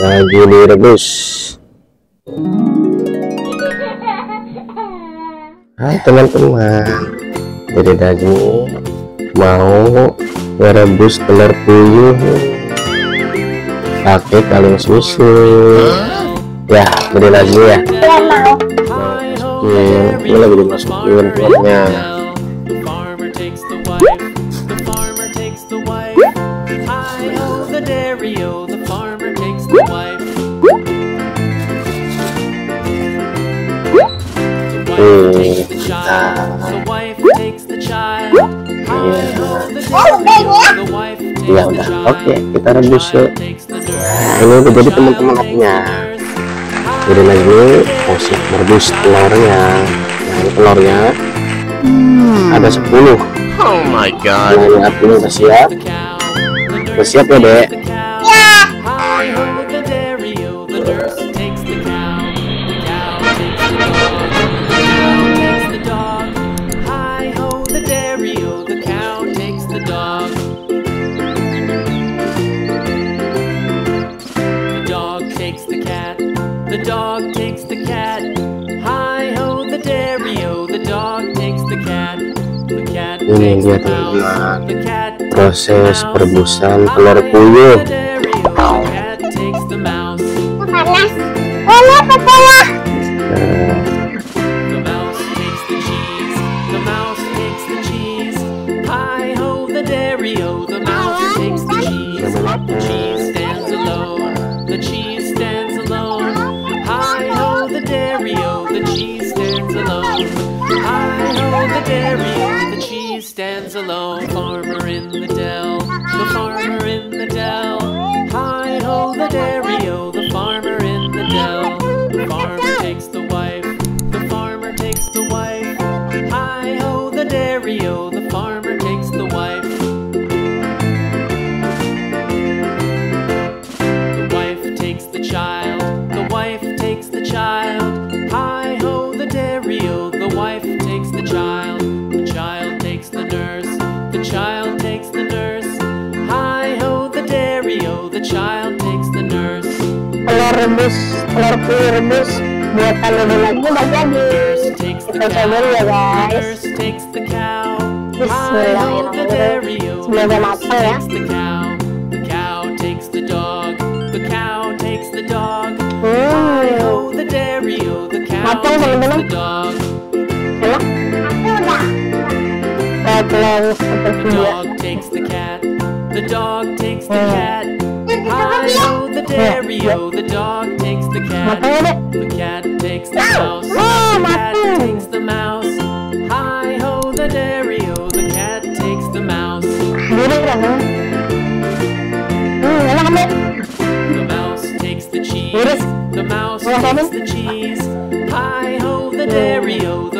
lagi direbus. Hai teman-teman, jadi Nazmi mau merebus telur puyuh pakai kaleng susu. Ya, jadi Nazmi ya. Ini lagi dimasukin telurnya. Ya udah, oke, kita rebus yuk. Nah, ini udah jadi teman-teman apinya. Jadi Nazmi mau siap merebus telurnya. Nah, ini telurnya ada 10. Oh my god. Nah, ini apinya udah siap. Udah siap ya, Dek? The dog takes the cat. Hi ho the dairy-o. The dog takes the cat. The cat Ini takes dia the mouse. teman-teman, The cat proses perebusan telur puyuh. the cat takes the mouse. Panas. Boleh pecah. The mouse takes the cheese. The mouse takes the cheese. Hi ho the dairy-o. The mouse takes the cheese. The cheese stands alone. The cheese stands alone. Hi ho the dairy-o. The cheese stands alone. Hi ho the dairy-o. The cheese stands alone. Farmer in the dell. The farmer in the dell. Hi ho the dairy-o. The farmer in the dell. The farmer takes the wife. The farmer takes the wife. Hi ho the dairy-o. The farmer takes the wife. The wife takes the child. The wife takes the child. Hi ho the dairy-o. The wife takes the child. The child takes the nurse. The child takes the nurse. Hi ho the dairy-o. The child takes the nurse. Telur rebus, telur puyuh rebus buatan lebih lagi udah jadi. Kita cobain ya guys. Nurse takes the cow. Bismillahirrahmanirrahim. Semoga matang ya. The cow takes the dog. The cow takes the dog. Hi ho the dairy-o. The cow Matang, takes teman-teman. the dog. Enak. Telur seperti The dia. dog takes the cat. The dog takes the cat. Hi ho the dairy-o. The dog takes the cat. Matang ya, Dek? The cat takes the mouse. Oh, The cat matang. takes the mouse. Hi ho the dairy-o. The cat takes the mouse. Gurih kan? Enak kan, Dek? The mouse takes the cheese. Gurih. The mouse Enak kan? takes the cheese. Hi ho the dairy-o.